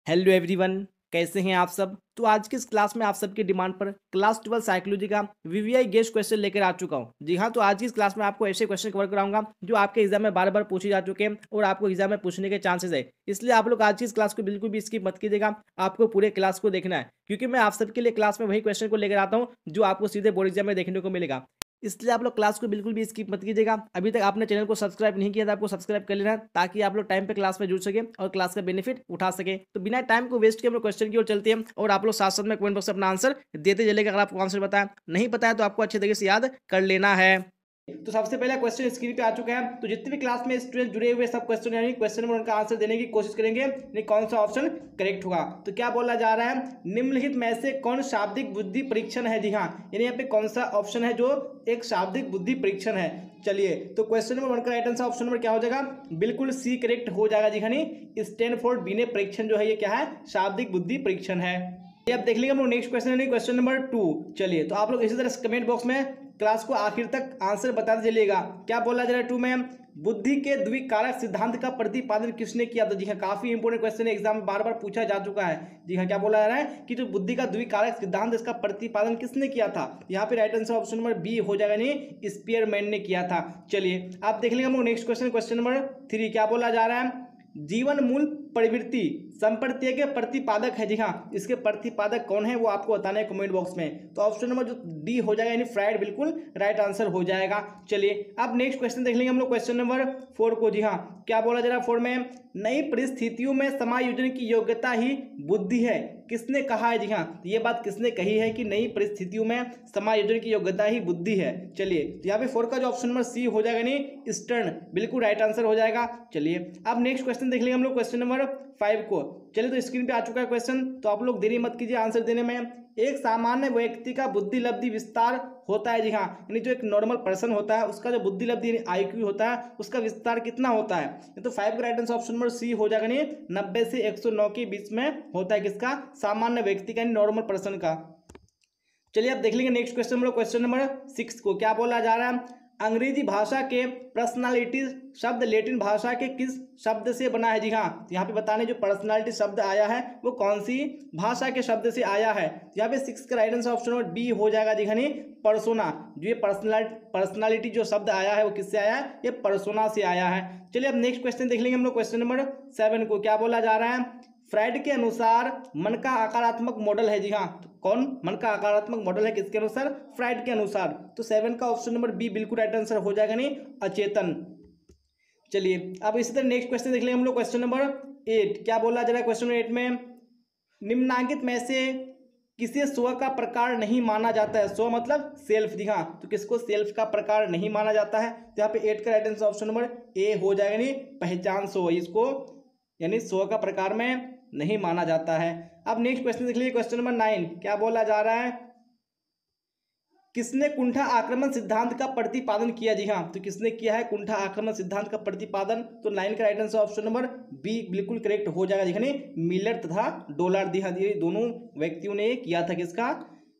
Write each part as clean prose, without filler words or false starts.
Hello everyone, कैसे हैं आप सब। तो आज की इस क्लास में आप सबकी डिमांड पर क्लास 12 साइकोलॉजी का वीवीआई गेस्ट क्वेश्चन लेकर आ चुका हूं। जी हाँ, तो आज की इस क्लास में आपको ऐसे क्वेश्चन कवर कराऊंगा जो आपके एग्जाम में बार बार पूछे जा चुके हैं और आपको एग्जाम में पूछने के चांसेस है। इसलिए आप लोग आज की इस क्लास को बिल्कुल भी स्किप मत कीजिएगा, आपको पूरे क्लास को देखना है, क्योंकि मैं आप सबके लिए क्लास में वही क्वेश्चन को लेकर आता हूँ जो आपको सीधे बोर्ड एग्जाम में देखने को मिलेगा। इसलिए आप लोग क्लास को बिल्कुल भी स्किप मत कीजिएगा। अभी तक आपने चैनल को सब्सक्राइब नहीं किया था, आपको सब्सक्राइब कर लेना है ताकि आप लोग टाइम पे क्लास में जुड़ सके और क्लास का बेनिफिट उठा सके। तो बिना टाइम को वेस्ट किए हम लोग क्वेश्चन की ओर चलते हैं और आप लोग साथ साथ में कमेंट बॉक्स में अपना आंसर देते चलेगा। अगर आपको आंसर बताया नहीं पता है तो आपको अच्छे तरीके से याद कर लेना है। तो सबसे पहला क्वेश्चन स्क्रीन पे आ चुका है। तो जितने भी क्लास में स्टूडेंट जुड़े हुए सब क्वेश्चन यानी क्वेश्चन नंबर उनका आंसर देने की कोशिश करेंगे, यानी कौन सा ऑप्शन करेक्ट होगा। तो क्या बोला जा रहा है, निम्नलिखित में से कौन शाब्दिक बुद्धि परीक्षण है। जी हाँ, यानी यहाँ पे कौन सा ऑप्शन है जो एक शाब्दिक बुद्धि परीक्षण है। चलिए, तो क्वेश्चन नंबर 1 का राइट आंसर ऑप्शन नंबर क्या हो जाएगा, बिल्कुल सी करेक्ट हो जाएगा। जी हाँ, स्टैनफोर्ड बिने परीक्षण जो है ये क्या है, शाब्दिक बुद्धि परीक्षण है। ये आप देख लेंगे हम लोग नेक्स्ट क्वेश्चन है क्वेश्चन नंबर 2। चलिए, तो आप लोग इसी तरह कमेंट बॉक्स में क्लास को आखिर तक आंसर बताते चलिएगा। क्या बोला जा रहा है 2 में, बुद्धि के द्विकारक सिद्धांत का प्रतिपादन किसने किया था। जी हाँ, काफी इंपोर्टेंट क्वेश्चन है, एग्जाम में बार बार पूछा जा चुका है। जी हाँ, क्या बोला जा रहा है कि जो बुद्धि का द्विकारक सिद्धांत इसका प्रतिपादन किसने किया था। यहाँ पे right answer option number B हो जाएगा, नहीं स्पीयरमैन ने किया था। चलिए, आप देख लेंगे हम लोग नेक्स्ट क्वेश्चन क्वेश्चन नंबर 3। क्या बोला जा रहा है, जीवन मूल प्रवृत्ति संप्रत्यय के प्रतिपादक है। जी हाँ, इसके प्रतिपादक कौन है वो आपको बताना है कमेंट बॉक्स में। तो ऑप्शन नंबर जो डी हो जाएगा यानी फ्राइड बिल्कुल राइट आंसर हो जाएगा। चलिए, अब नेक्स्ट क्वेश्चन देख लेंगे हम लोग क्वेश्चन नंबर 4 को। जी हाँ, क्या बोला जा रहा है 4 में, नई परिस्थितियों में समायोजन की योग्यता ही बुद्धि है, किसने कहा है। जी हाँ, ये बात किसने कही है कि नई परिस्थितियों में समायोजन की योग्यता ही बुद्धि है। चलिए, तो यहाँ पे 4 का जो ऑप्शन नंबर सी हो जाएगा नहीं स्टर्न बिल्कुल राइट आंसर हो जाएगा। चलिए, अब नेक्स्ट क्वेश्चन देख लेंगे हम लोग क्वेश्चन नंबर 5 को। चलिए, तो स्क्रीन पे आ चुका है क्वेश्चन, तो आप लोग देरी मत कीजिए आंसर देने में। एक सामान्य व्यक्ति का बुद्धि लब्धि विस्तार होता है। जी हाँ, यानी जो एक नॉर्मल पर्सन होता है उसका जो बुद्धि लब्धि यानी आईक्यू होता है उसका विस्तार कितना होता है। तो 5 का right answer option number C हो जाएगा, नहीं 90 से 109 के बीच में होता है। किसका, सामान्य व्यक्ति का यानी नॉर्मल पर्सन का। चलिए, आप देख लेंगे नेक्स्ट क्वेश्चन हम लोग क्वेश्चन नंबर 6 को। क्या बोला जा रहा है, अंग्रेजी भाषा के पर्सनालिटी शब्द लैटिन भाषा के किस शब्द से बना है। जी हाँ, यहाँ पे बताने जो पर्सनालिटी शब्द आया है वो कौन सी भाषा के शब्द से आया है। यहाँ पे 6 का right answer option number B हो जाएगा। जी हाँ, पर्सोना। जो ये पर्सनालिटी जो शब्द आया है वो किससे आया है, ये पर्सोना से आया है। चलिए, अब नेक्स्ट क्वेश्चन देख लेंगे हम लोग क्वेश्चन नंबर 7 को। क्या बोला जा रहा है, फ्राइड के अनुसार मन का आकारात्मक मॉडल है। जी हाँ, तो कौन मन का आकारात्मक मॉडल है किसके अनुसार, फ्राइड के अनुसार। तो 7 का ऑप्शन नंबर बी बिल्कुल राइट आंसर हो जाएगा, नहीं अचेतन। चलिए, अब इसी तरह नेक्स्ट क्वेश्चन देख लेंगे हम लोग क्वेश्चन नंबर 8। क्या बोला जा रहा है क्वेश्चन नंबर 8 में, निम्नांकित में से किसे स्व का प्रकार नहीं माना जाता है। स्व मतलब सेल्फ। जी हाँ, तो किसको सेल्फ का प्रकार नहीं माना जाता है। तो यहाँ पे 8 का right answer option number A हो जाएगा, नहीं पहचान स्व, इसको यानी स्व का प्रकार में नहीं माना जाता है। अब नेक्स्ट क्वेश्चन देख लीजिए क्वेश्चन नंबर 9। क्या बोला जा रहा है, किसने कुंठा आक्रमण सिद्धांत का प्रतिपादन किया। जी हाँ, तो किसने किया है कुंठा आक्रमण सिद्धांत का प्रतिपादन। तो 9 का right answer option number B बिल्कुल करेक्ट हो जाएगा। देखिए, मिलर तथा डोलार दी दोनों व्यक्तियों ने किया था किसका,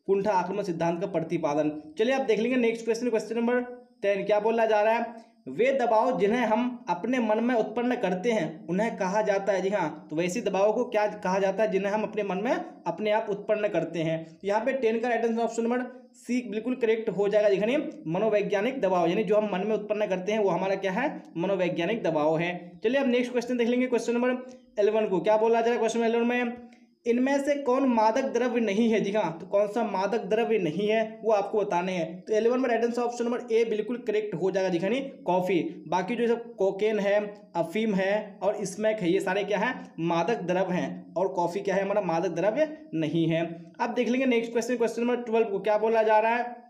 कुंठा आक्रमण सिद्धांत का प्रतिपादन। चलिए, आप देख लेंगे नेक्स्ट क्वेश्चन क्वेश्चन नंबर 10। क्या बोला जा रहा है, वे दबाव जिन्हें हम अपने मन में उत्पन्न करते हैं उन्हें कहा जाता है। जी हाँ, तो वैसे दबाव को क्या कहा जाता है जिन्हें हम अपने मन में अपने आप उत्पन्न करते हैं। तो यहाँ पे 10 का right answer option number C बिल्कुल करेक्ट हो जाएगा। देखिए, मनोवैज्ञानिक दबाव यानी जो हम मन में उत्पन्न करते हैं वो हमारा क्या है, मनोवैज्ञानिक दबाव है। चलिए, अब नेक्स्ट क्वेश्चन देख लेंगे क्वेश्चन नंबर 11 को। क्या बोला जा रहा है क्वेश्चन 11 में, इनमें से कौन मादक द्रव्य नहीं है। जी हाँ, तो कौन सा मादक द्रव्य नहीं है वो आपको बताने हैं। तो 11 में right answer option number A बिल्कुल करेक्ट हो जाएगा। दिखानी कॉफी, बाकी जो सब कोकेन है, अफीम है और स्मैक है, ये सारे क्या है, मादक द्रव्य हैं और कॉफी क्या है, हमारा मादक द्रव्य नहीं है। अब देख लेंगे नेक्स्ट क्वेश्चन क्वेश्चन नंबर 12 को। क्या बोला जा रहा है,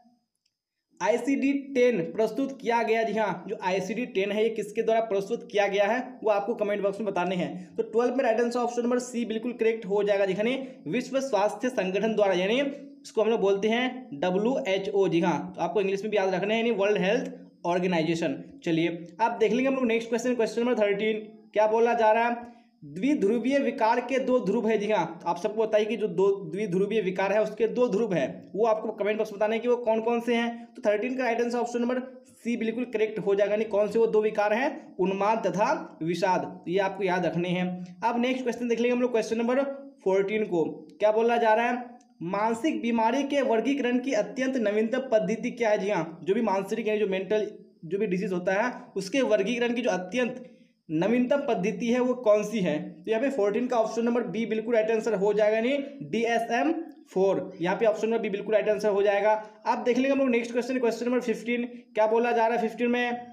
ICD-10 प्रस्तुत किया गया। जी हाँ, जो ICD-10 है ये किसके द्वारा प्रस्तुत किया गया है वो आपको कमेंट बॉक्स में बताने हैं। तो 12 में right answer option number C बिल्कुल करेक्ट हो जाएगा। दिखाने विश्व स्वास्थ्य संगठन द्वारा, यानी इसको हम लोग बोलते हैं WHO। जी हाँ, तो आपको इंग्लिश में भी याद रखना है, यानी वर्ल्ड हेल्थ ऑर्गेनाइजेशन। चलिए, आप देख लेंगे हम लोग नेक्स्ट क्वेश्चन क्वेश्चन नंबर 13। क्या बोला जा रहा है, द्विध्रुवीय विकार के दो ध्रुव है। जी हाँ, आप सबको बताइए कि जो दो द्विध्रुवीय विकार है उसके दो ध्रुव है, वो आपको कमेंट बॉक्स में बताना है कि वो कौन कौन से हैं। तो 13 का right answer option number C बिल्कुल करेक्ट हो जाएगा। नहीं, कौन से वो दो विकार हैं? उन्माद तथा विषाद। तो ये आपको याद रखने हैं। अब नेक्स्ट क्वेश्चन देख लेंगे हम लोग, क्वेश्चन नंबर 14 को। क्या बोला जा रहा है? मानसिक बीमारी के वर्गीकरण की अत्यंत नवीनतम पद्धति क्या है? जी हाँ, जो भी मानसिक यानी जो मेंटल जो भी डिजीज होता है उसके वर्गीकरण की जो अत्यंत नवीनतम पद्धति है वो कौन सी है? तो यहाँ पे 14 का ऑप्शन नंबर बी बिल्कुल राइट आंसर हो जाएगा। नहीं, DSM-4, यहाँ पे ऑप्शन नंबर बी बिल्कुल राइट आंसर हो जाएगा। अब देख लेंगे हम लोग नेक्स्ट क्वेश्चन, क्वेश्चन नंबर 15। क्या बोला जा रहा है 15 में?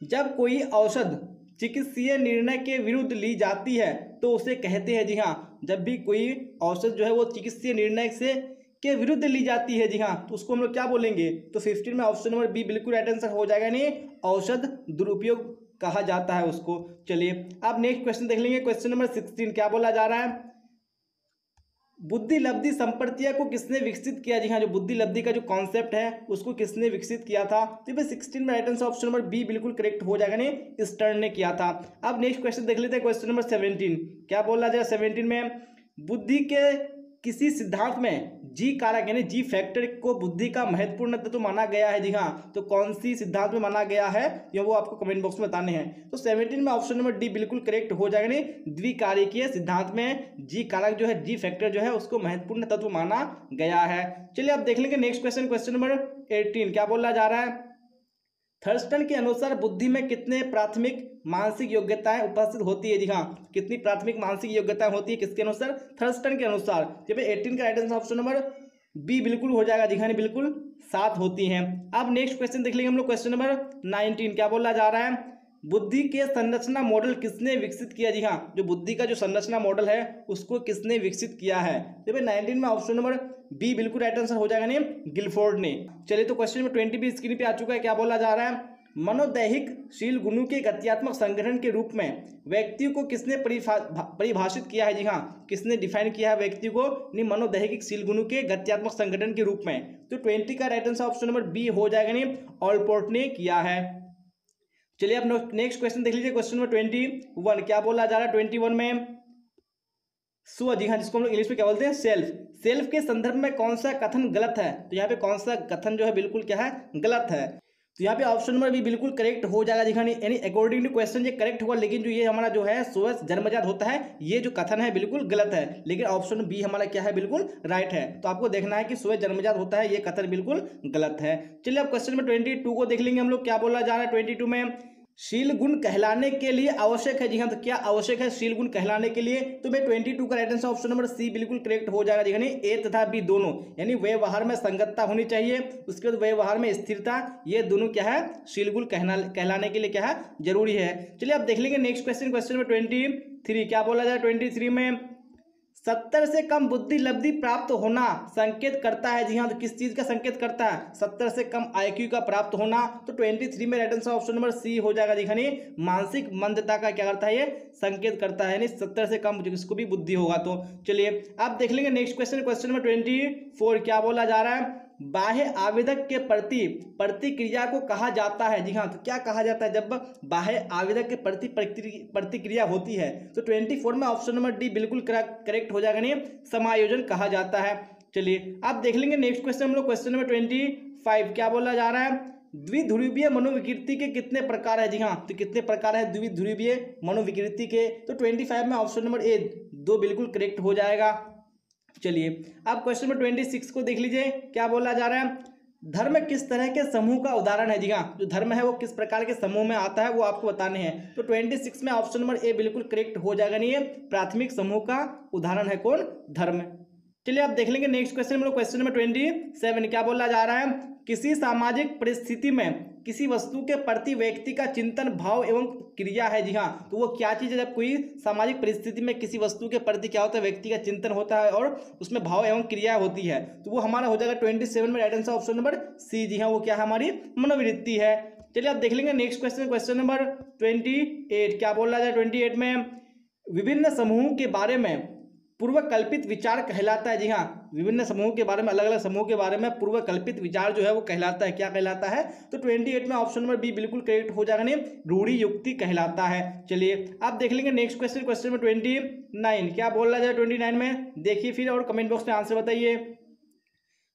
जब कोई औषध चिकित्सीय निर्णय के विरुद्ध ली जाती है तो उसे कहते हैं। जी हाँ, जब भी कोई औषध जो है वो चिकित्सीय निर्णय से के विरुद्ध ली जाती है, जी हाँ, तो उसको हम लोग क्या बोलेंगे? तो 15 में ऑप्शन नंबर बी बिल्कुल राइट आंसर हो जाएगा। नहीं, औषध दुरुपयोग कहा जाता है उसको। चलिए अब नेक्स्ट क्वेश्चन देख लेंगे, क्वेश्चन नंबर 16। क्या बोला जा रहा है? बुद्धि लब्धि संप्रत्यय को किसने विकसित किया? जी हाँ, जो बुद्धि लब्धि का जो कॉन्सेप्ट है उसको किसने विकसित किया था? तो ये 16 में right answer option number B बिल्कुल करेक्ट हो जाएगा। नहीं, स्टर्न ने किया था। अब नेक्स्ट क्वेश्चन देख लेते हैं, क्वेश्चन नंबर 17। क्या बोला जाए 17 में? बुद्धि के किसी सिद्धांत में जी कारक यानी जी फैक्टर को बुद्धि का महत्वपूर्ण तत्व माना गया है। जी हाँ, तो कौन सी सिद्धांत में माना गया है ये वो आपको कमेंट बॉक्स में बताने हैं। तो 17 में ऑप्शन नंबर डी बिल्कुल करेक्ट हो जाएगा। नहीं, द्विकारिकीय सिद्धांत में जी कारक जो है जी फैक्टर जो है उसको महत्वपूर्ण तत्व माना गया है। चलिए अब देख लेंगे नेक्स्ट क्वेश्चन, क्वेश्चन नंबर 18। क्या बोला जा रहा है? थर्स्टन के अनुसार बुद्धि में कितने प्राथमिक मानसिक योग्यताएं उपस्थित होती है? जी हाँ, कितनी प्राथमिक मानसिक योग्यताएं होती है किसके अनुसार? थर्स्टन के अनुसार। जब 18 का right answer option number B बिल्कुल हो जाएगा। जी हाँ, बिल्कुल 7 होती हैं। अब नेक्स्ट क्वेश्चन देख लेंगे हम लोग, क्वेश्चन नंबर 19। क्या बोला जा रहा है? बुद्धि के संरचना मॉडल किसने विकसित किया? जी हाँ, जो बुद्धि का जो संरचना मॉडल है उसको किसने विकसित किया है? जब 19 में ऑप्शन नंबर बी बिल्कुल राइट आंसर हो जाएगा। नहीं, गिलफोर्ड ने। चलिए तो क्वेश्चन नंबर 20 भी स्क्रीन पे आ चुका है। क्या बोला जा रहा है? मनोदैहिक शील गुणों के गत्यात्मक संगठन के रूप में व्यक्ति को किसने परिभाषित किया है? जी हाँ, किसने डिफाइन किया है व्यक्ति को? नहीं, मनोदैहिक शील गुणों के गत्यात्मक संगठन के रूप में। तो 20 का right answer option number B हो जाएगा। नहीं, ऑलपोर्ट ने किया है। चलिए अब नेक्स्ट क्वेश्चन देख लीजिए, क्वेश्चन नंबर 21। क्या बोला जा रहा है 21 में? स्व, जी हाँ, जिसको हम लोग इंग्लिश में क्या बोलते हैं? सेल्फ। सेल्फ के संदर्भ में कौन सा कथन गलत है? तो यहाँ पे कौन सा कथन जो है बिल्कुल क्या है? गलत है। तो यहाँ पे ऑप्शन नंबर बी बिल्कुल करेक्ट हो जाएगा। जी हाँ, यानी अकॉर्डिंग टू क्वेश्चन ये करेक्ट होगा, लेकिन जो ये हमारा जो है स्व जन्मजात होता है ये जो कथन है बिल्कुल गलत है। लेकिन ऑप्शन बी हमारा क्या है? बिल्कुल राइट है। तो आपको देखना है कि स्व जन्मजात होता है ये कथन बिल्कुल गलत है। चलिए अब क्वेश्चन नंबर 22 को देख लेंगे हम लोग। क्या बोला जा रहा है 22 में? शील गुण कहलाने के लिए आवश्यक है। जी हाँ, तो क्या आवश्यक है शील गुण कहलाने के लिए? तो भाई 22 का right answer option number C बिल्कुल करेक्ट हो जाएगा। जी हाँ, ए तथा बी दोनों, यानी व्यवहार में संगतता होनी चाहिए, उसके बाद व्यवहार में स्थिरता, ये दोनों क्या है? शील गुण कहलाने के लिए क्या है? जरूरी है। चलिए अब देख लेंगे नेक्स्ट क्वेश्चन, क्वेश्चन नंबर 23। क्या बोला जाए 23 में? 70 से कम बुद्धि लब्धि प्राप्त होना संकेत करता है। जी हाँ, तो किस चीज का संकेत करता है? 70 से कम IQ का प्राप्त होना। तो 23 में right answer option number C हो जाएगा। जी हाँ, मानसिक मंदता का क्या करता है? ये संकेत करता है। 70 से कम जिसको भी बुद्धि होगा। तो चलिए आप देख लेंगे नेक्स्ट क्वेश्चन, क्वेश्चन नंबर 24। क्या बोला जा रहा है? बाह्य आवेदक के प्रति प्रतिक्रिया को कहा जाता है। जी हाँ, तो क्या कहा जाता है जब बाह्य आवेदक के प्रति प्रतिक्रिया होती है? तो 24 में ऑप्शन नंबर डी बिल्कुल करेक्ट हो जाएगा। नहीं, समायोजन कहा जाता है। चलिए आप देख लेंगे नेक्स्ट क्वेश्चन हम लोग, क्वेश्चन नंबर 25। क्या बोला जा रहा है? द्विध्रुवीय मनोविकृति के कितने प्रकार है? जी हाँ, तो कितने प्रकार है द्विध्रुवीय मनोविकृति के? तो 25 में ऑप्शन नंबर ए 2 बिल्कुल करेक्ट हो जाएगा। चलिए अब क्वेश्चन नंबर 26 को देख लीजिए। क्या बोला जा रहा है? धर्म किस तरह के समूह का उदाहरण है? जी हाँ, जो धर्म है वो किस प्रकार के समूह में आता है वो आपको बताने हैं। तो 26 में ऑप्शन नंबर ए बिल्कुल करेक्ट हो जाएगा। नहीं है, प्राथमिक समूह का उदाहरण है कौन? धर्म। चलिए आप देख लेंगे नेक्स्ट क्वेश्चन हम लोग, क्वेश्चन नंबर 27। क्या बोला जा रहा है? किसी सामाजिक परिस्थिति में किसी वस्तु के प्रति व्यक्ति का चिंतन भाव एवं क्रिया है। जी हाँ, तो वो क्या चीज है? जब कोई सामाजिक परिस्थिति में किसी वस्तु के प्रति क्या होता है? व्यक्ति का चिंतन होता है और उसमें भाव एवं क्रिया होती है, तो वो हमारा हो जाएगा 27 में right answer option number C. जी हाँ, वो क्या है? हमारी मनोवृत्ति है। चलिए आप देख लेंगे नेक्स्ट क्वेश्चन, क्वेश्चन नंबर 28। क्या बोला जाए 28 में? विभिन्न समूहों के बारे में पूर्वकल्पित विचार कहलाता है। जी हाँ, विभिन्न समूहों के बारे में, अलग अलग समूहों के बारे में पूर्वकल्पित विचार जो है वो कहलाता है। क्या कहलाता है? तो 28 में ऑप्शन नंबर बी बिल्कुल करेक्ट हो जाएगा, नहीं रूढ़ि युक्ति कहलाता है। चलिए आप देख लेंगे नेक्स्ट क्वेश्चन, क्वेश्चन नंबर 29 क्या बोल रहा है 29 में, देखिए फिर और कमेंट बॉक्स में आंसर बताइए।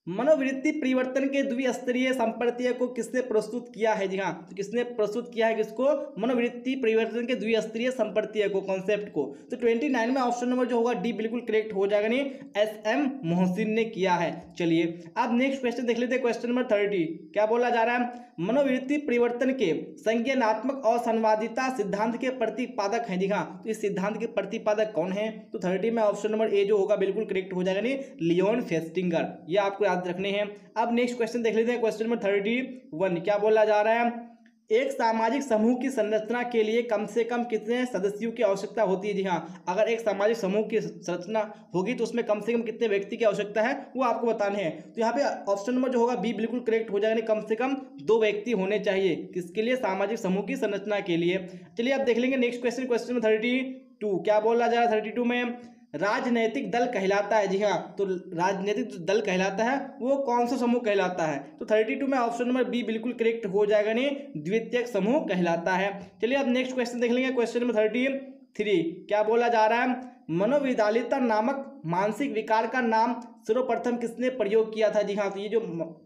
मनोवृत्ति परिवर्तन के द्विस्तरीय संप्रत्यय को किसने प्रस्तुत किया है? जी हाँ, तो किसने प्रस्तुत किया है किसको? मनोवृत्ति परिवर्तन के द्विस्तरीय संप्रत्यय को, कॉन्सेप्ट को। तो 29 में ऑप्शन नंबर जो होगा डी बिल्कुल करेक्ट हो जाएगा, नहीं SM मोहसिन ने किया है। चलिए अब नेक्स्ट क्वेश्चन देख लेते हैं, क्वेश्चन नंबर 30 क्या बोला जा रहा है? मनोवृत्ति परिवर्तन के संज्ञानात्मक और संवादिता सिद्धांत के प्रतिपादक हैं। जी हाँ, तो इस सिद्धांत के प्रतिपादक कौन है? तो 30 में ऑप्शन नंबर ए जो होगा बिल्कुल करेक्ट हो जाएगा, नहीं लियोन फेस्टिंगर। ये आपको याद रखने हैं। अब नेक्स्ट क्वेश्चन देख लेते हैं, क्वेश्चन नंबर 31 क्या बोला जा रहा है? एक सामाजिक समूह की संरचना के लिए कम से कम कितने सदस्यों की आवश्यकता होती है? जी हाँ, अगर एक सामाजिक समूह की संरचना होगी तो उसमें कम से कम कितने व्यक्ति की आवश्यकता है वो आपको बताने हैं। तो यहाँ पे ऑप्शन नंबर जो होगा बी बिल्कुल करेक्ट हो जाएगा, कम से कम 2 व्यक्ति होने चाहिए। किसके लिए? सामाजिक समूह की संरचना के लिए। चलिए आप देख लेंगे नेक्स्ट क्वेश्चन, क्वेश्चन नंबर 32 क्या बोला जा रहा है? 32 में राजनैतिक दल कहलाता है। जी हाँ, तो राजनीतिक जो दल कहलाता है वो कौन सा समूह कहलाता है? तो 32 में ऑप्शन नंबर बी बिल्कुल करेक्ट हो जाएगा, नहीं द्वितीयक समूह कहलाता है। चलिए अब नेक्स्ट क्वेश्चन देख लेंगे, क्वेश्चन नंबर 33 क्या बोला जा रहा है? मनोविदालिता नामक मानसिक विकार का नाम सर्वप्रथम किसने प्रयोग किया था? जी हाँ, तो ये जो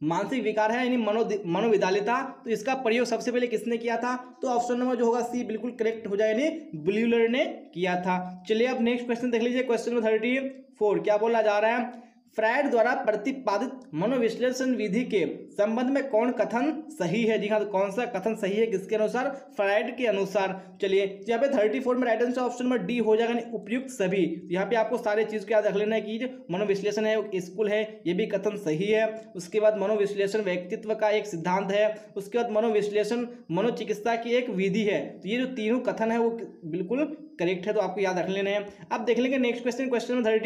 मानसिक विकार है यानी मनोविदालिता, तो इसका प्रयोग सबसे पहले किसने किया था? तो ऑप्शन नंबर जो होगा सी बिल्कुल करेक्ट हो जाएगा, यानी ब्यूलर ने किया था। चलिए अब नेक्स्ट क्वेश्चन देख लीजिए, क्वेश्चन नंबर 34 क्या बोला जा रहा है? फ्रायड द्वारा प्रतिपादित मनोविश्लेषण विधि के संबंध में कौन कथन सही है? जी हाँ, तो कौन सा कथन सही है किसके अनुसार? फ्रायड के अनुसार। चलिए यहाँ पे 34 में right answer option number D हो जाएगा, उपयुक्त सभी। तो यहाँ पे आपको सारे चीज को याद रख लेना है कि जो मनोविश्लेषण है स्कूल है, ये भी कथन सही है। उसके बाद मनोविश्लेषण व्यक्तित्व का एक सिद्धांत है। उसके बाद मनोविश्लेषण मनोचिकित्सा की एक विधि है। तो ये जो तीनों कथन है वो बिल्कुल करेक्ट है, तो आपको याद रख लेना है। अब देख लेंगे नेक्स्ट क्वेश्चन, क्वेश्चन नंबर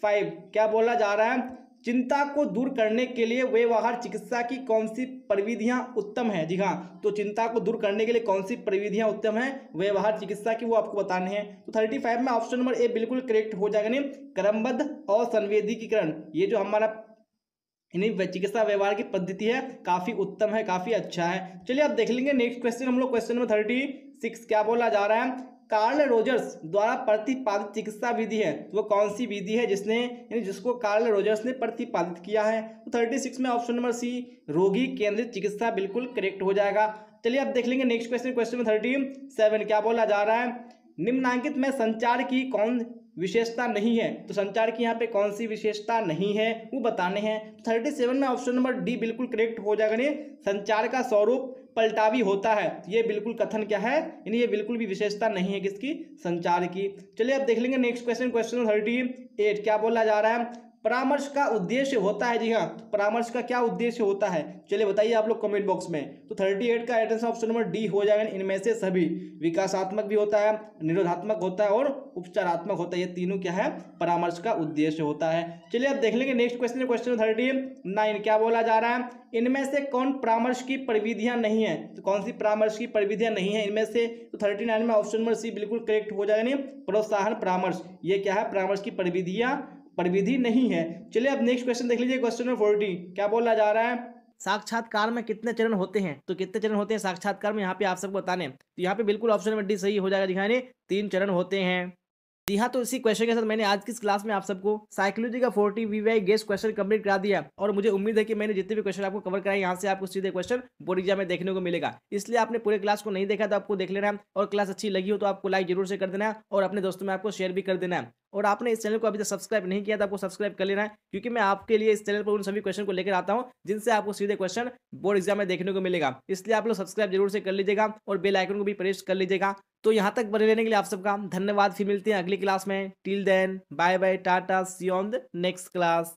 35 क्या बोला जा रहा है? चिंता को दूर करने के लिए व्यवहार चिकित्सा की कौन सी प्रविधियां उत्तम है? जी हाँ, तो चिंता को दूर करने के लिए कौन सी प्रविधियां उत्तम है व्यवहार चिकित्सा की, वो आपको बताने हैं। तो 35 में ऑप्शन नंबर ए बिल्कुल करेक्ट हो जाएगा, नहीं क्रमबद्ध और संवेदीकरण। ये जो हमारा चिकित्सा व्यवहार की पद्धति है काफी उत्तम है, काफी अच्छा है। चलिए अब देख लेंगे नेक्स्ट क्वेश्चन हम लोग, क्वेश्चन नंबर 36 क्या बोला जा रहा है? कार्ल रोजर्स द्वारा प्रतिपादित चिकित्सा विधि है, तो वो कौन सी विधि है जिसको कार्ल रोजर्स ने प्रतिपादित किया है? तो 36 में ऑप्शन नंबर सी रोगी केंद्रित चिकित्सा बिल्कुल करेक्ट हो जाएगा। चलिए अब देख लेंगे नेक्स्ट क्वेश्चन, क्वेश्चन नंबर 37 क्या बोला जा रहा है? निम्नांकित में संचार की कौन विशेषता नहीं है? तो संचार की यहाँ पे कौन सी विशेषता नहीं है वो बताने हैं। 37 में ऑप्शन नंबर डी बिल्कुल करेक्ट हो जाएगा, नहीं संचार का स्वरूप पलटावी होता है। ये बिल्कुल कथन क्या है, यानी ये बिल्कुल भी विशेषता नहीं है किसकी? संचार की। चलिए अब देख लेंगे नेक्स्ट क्वेश्चन, क्वेश्चन 38 क्या बोला जा रहा है? परामर्श का उद्देश्य होता है। जी हाँ, तो परामर्श का क्या उद्देश्य होता है? चलिए बताइए आप लोग कमेंट बॉक्स में। तो 38 का आंसर ऑप्शन नंबर डी हो जाएगा, इनमें से सभी। विकासात्मक भी होता है, निरोधात्मक होता है और उपचारात्मक होता है। ये तीनों क्या है? परामर्श का उद्देश्य होता है। चलिए अब देख लेंगे नेक्स्ट क्वेश्चन, क्वेश्चन 39 क्या बोला जा रहा है? इनमें से कौन परामर्श की प्रविधियां नहीं है? तो कौन सी परामर्श की प्रविधियां नहीं है इनमें से? तो 39 में ऑप्शन नंबर सी बिल्कुल करेक्ट हो जाएगा, नहीं प्रोत्साहन परामर्श। ये क्या है? परामर्श की प्रविधि नहीं है। चलिए अब नेक्स्ट क्वेश्चन देख लीजिए, क्वेश्चन नंबर 40 क्या बोला जा रहा है? साक्षात्कार में कितने चरण होते हैं? तो कितने चरण होते हैं साक्षात्कार में, यहाँ पे आप सबको बताने। तो यहाँ पे बिल्कुल ऑप्शन नंबर डी सही हो जाएगा, दिखाने 3 चरण होते हैं। जी हाँ, तो इसी क्वेश्चन के साथ मैंने आज की इस क्लास में आप सबको साइकोलॉजी का 40 VVI गेस्ट क्वेश्चन कंप्लीट करा दिया। और मुझे उम्मीद है कि मैंने जितने भी क्वेश्चन आपको कवर कराए यहाँ से आपको सीधे क्वेश्चन बोर्ड एग्जाम में देखने को मिलेगा। इसलिए आपने पूरे क्लास को नहीं देखा तो आपको देख लेना है, और क्लास अच्छी लगी हो तो आपको लाइक जरूर से कर देना है और अपने दोस्तों में आपको शेयर भी कर देना है। और आपने इस चैनल को अभी तक सब्सक्राइब नहीं किया तो आपको सब्सक्राइब कर लेना है, क्योंकि मैं आपके लिए इस चैनल पर उन सभी क्वेश्चन को लेकर आता हूं जिनसे आपको सीधे क्वेश्चन बोर्ड एग्जाम में देखने को मिलेगा। इसलिए आप लोग सब्सक्राइब जरूर से कर लीजिएगा और बेल आइकन को भी प्रेस कर लीजिएगा। तो यहाँ तक बने रहने के लिए आप सबका धन्यवाद। फिर मिलते हैं अगली क्लास में। टिल देन बाय बाय, टाटा, see you on the next class.